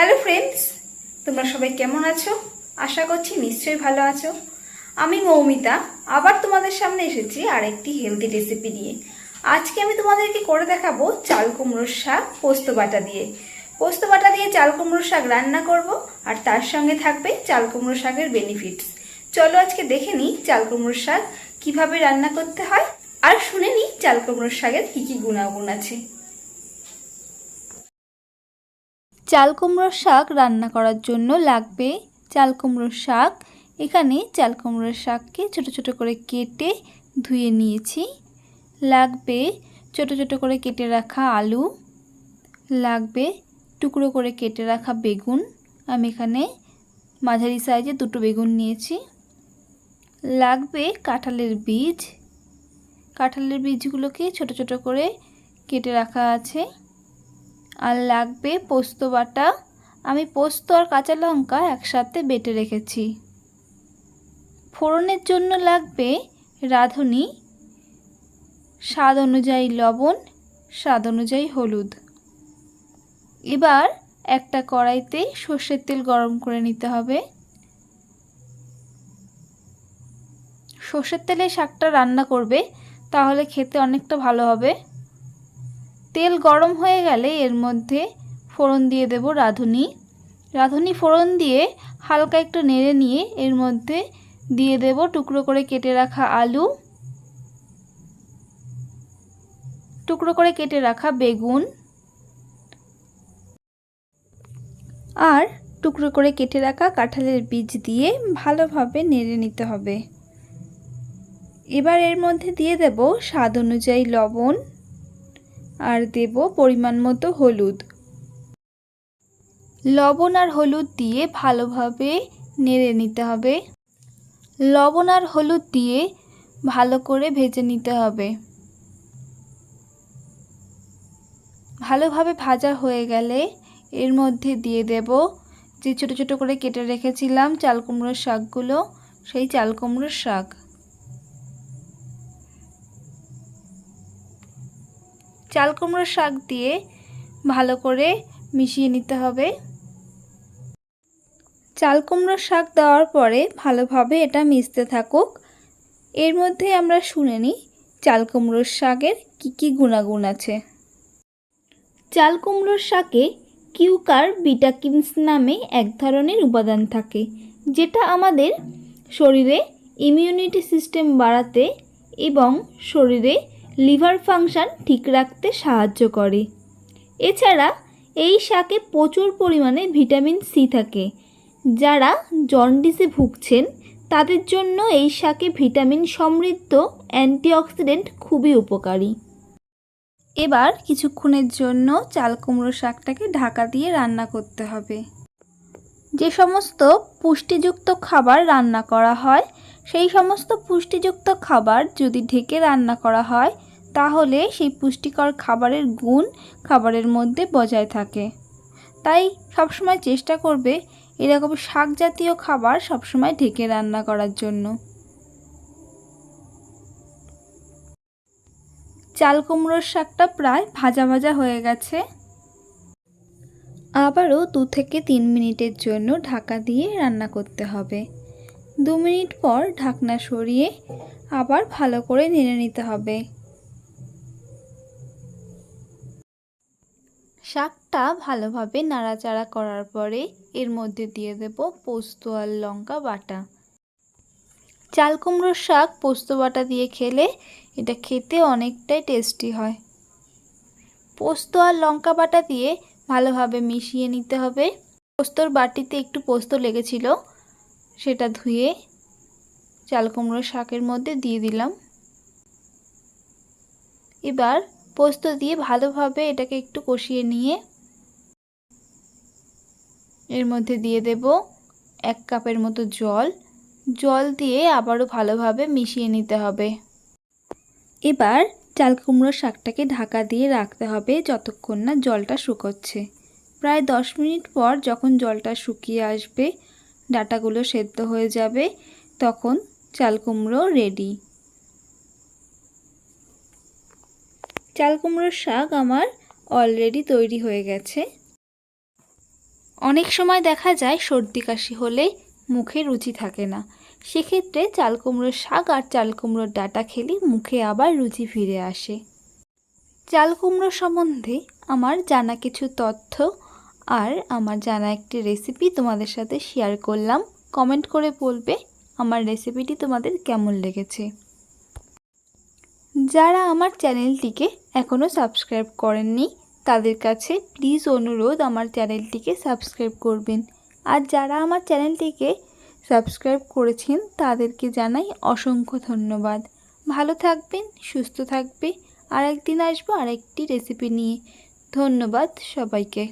Hello friends, তোমরা সবাই কেমন আছো? আশা করছি নিশ্চয়ই ভালো আছো। আমি মৌমিতা আবার তোমাদের সামনে এসেছি আরেকটি হেলদি রেসিপি নিয়ে। আজকে আমি তোমাদেরকে করে দেখাবো চাল কুমড়োর শাক পোস্ত বাটা দিয়ে। পোস্ত বাটা দিয়ে চাল কুমড়োর শাক রান্না করব, আর তার সঙ্গে থাকবে চাল কুমড়ো শাকের বেনিফিটস। চলো আজকে দেখে নিই চাল কুমড়োর শাক কিভাবে রান্না করতে হয়, আর শুনে নিই চাল কুমড়োর শাকের কি কি গুণাগুণ আছে। চাল কুমড়োর শাক রান্না করার জন্য লাগবে চাল কুমড়োর শাক। এখানে চাল কুমড়োর শাককে ছোট ছোট করে কেটে ধুয়ে নিয়েছি। লাগবে ছোট ছোট করে কেটে রাখা আলু, লাগবে টুকরো করে কেটে রাখা বেগুন। আমি এখানে মাঝারি সাইজে দুটো বেগুন নিয়েছি। লাগবে কাঁঠালের বীজ, কাঁঠালের বীজগুলোকে ছোট ছোট করে কেটে রাখা আছে। আর লাগবে পোস্ত বাটা। আমি পোস্ত আর কাঁচা লঙ্কা একসাথে বেটে রেখেছি। ফোড়নের জন্য লাগবে রাঁধুনি, স্বাদ অনুযায়ী লবণ, স্বাদ অনুযায়ী হলুদ। এবার একটা কড়াইতে সর্ষের তেল গরম করে নিতে হবে। সর্ষের তেলে শাকটা রান্না করবে, তাহলে খেতে অনেকটা ভালো হবে। তেল গরম হয়ে গেলে এর মধ্যে ফোড়ন দিয়ে দেব রাঁধুনি। রাঁধুনি ফোড়ন দিয়ে হালকা একটু নেড়ে নিয়ে এর মধ্যে দিয়ে দেব টুকরো করে কেটে রাখা আলু, টুকরো করে কেটে রাখা বেগুন, আর টুকরো করে কেটে রাখা কাঁঠালের বীজ দিয়ে ভালোভাবে নেড়ে নিতে হবে। এবার এর মধ্যে দিয়ে দেব স্বাদ অনুযায়ী লবণ, আর দেব পরিমাণ মতো হলুদ। লবণ আর হলুদ দিয়ে ভালোভাবে নেড়ে নিতে হবে। লবণ আর হলুদ দিয়ে ভালো করে ভেজে নিতে হবে। ভালোভাবে ভাজা হয়ে গেলে এর মধ্যে দিয়ে দেব যে ছোট ছোট করে কেটে রেখেছিলাম চাল কুমড়োর শাকগুলো, সেই চাল কুমড়োর শাক। চাল কুমড়োর শাক দিয়ে ভালো করে মিশিয়ে নিতে হবে। চাল কুমড়োর শাক দেওয়ার পরে ভালোভাবে এটা মিশতে থাকুক। এর মধ্যে আমরা শুনে নিই চাল কুমড়োর শাকের কী কী গুণাগুণ আছে। চাল কুমড়োর শাকে কিউকার ভিটামিনস নামে এক ধরনের উপাদান থাকে, যেটা আমাদের শরীরে ইমিউনিটি সিস্টেম বাড়াতে এবং শরীরে লিভার ফাংশন ঠিক রাখতে সাহায্য করে। এছাড়া এই শাকে প্রচুর পরিমাণে ভিটামিন সি থাকে। যারা জন্ডিসে ভুগছেন তাদের জন্য এই শাকে ভিটামিন সমৃদ্ধ অ্যান্টিঅক্সিডেন্ট খুবই উপকারী। এবার কিছুক্ষণের জন্য চাল কুমড়ো শাকটাকে ঢাকা দিয়ে রান্না করতে হবে। যে সমস্ত পুষ্টিযুক্ত খাবার রান্না করা হয়, সেই সমস্ত পুষ্টিযুক্ত খাবার যদি ঢেকে রান্না করা হয়, তাহলে সেই পুষ্টিকর খাবারের গুণ খাবারের মধ্যে বজায় থাকে। তাই সবসময় চেষ্টা করবে এরকম শাক জাতীয় খাবার সবসময় ঢেকে রান্না করার জন্য। চাল কুমড়োর শাকটা প্রায় ভাজা ভাজা হয়ে গেছে। আবারও 2 থেকে 3 মিনিটের জন্য ঢাকা দিয়ে রান্না করতে হবে। 2 মিনিট পর ঢাকনা সরিয়ে আবার ভালো করে নেড়ে নিতে হবে। শাকটা ভালোভাবে নাড়াচাড়া করার পরে এর মধ্যে দিয়ে দেব পোস্ত আর লঙ্কা বাটা। চাল কুমড়োর শাক পোস্ত বাটা দিয়ে খেলে এটা খেতে অনেকটাই টেস্টি হয়। পোস্ত আর লঙ্কা বাটা দিয়ে ভালোভাবে মিশিয়ে নিতে হবে। পোস্তর বাটিতে একটু পোস্ত লেগেছিল, সেটা ধুয়ে চাল কুমড়োর শাকের মধ্যে দিয়ে দিলাম। এবার পোস্ত দিয়ে ভালোভাবে এটাকে একটু কষিয়ে নিয়ে এর মধ্যে দিয়ে দেব 1 কাপের মতো জল। জল দিয়ে আবারও ভালোভাবে মিশিয়ে নিতে হবে। এবার চাল কুমড়োর শাকটাকে ঢাকা দিয়ে রাখতে হবে যতক্ষণ না জলটা শুকোচ্ছে। প্রায় 10 মিনিট পর যখন জলটা শুকিয়ে আসবে, ডাঁটাগুলো সেদ্ধ হয়ে যাবে, তখন চাল কুমড়ো রেডি। চাল কুমড়োর শাক আমার অলরেডি তৈরি হয়ে গেছে। অনেক সময় দেখা যায় সর্দি কাশি হলে মুখে রুচি থাকে না, সেক্ষেত্রে চাল কুমড়োর শাক আর চাল কুমড়োর ডাঁটা খেলে মুখে আবার রুচি ফিরে আসে। চাল কুমড়ো সম্বন্ধে আমার জানা কিছু তথ্য আর আমার জানা একটি রেসিপি তোমাদের সাথে শেয়ার করলাম। কমেন্ট করে বলবে আমার রেসিপিটি তোমাদের কেমন লেগেছে। যারা আমার চ্যানেলটিকে এখনও সাবস্ক্রাইব করেননি তাদের কাছে প্লিজ অনুরোধ আমার চ্যানেলটিকে সাবস্ক্রাইব করবেন। আর যারা আমার চ্যানেলটিকে সাবস্ক্রাইব করেছেন তাদেরকে জানাই অসংখ্য ধন্যবাদ। ভালো থাকবেন, সুস্থ থাকবে। আর একদিন আসবো আরেকটি রেসিপি নিয়ে। ধন্যবাদ সবাইকে।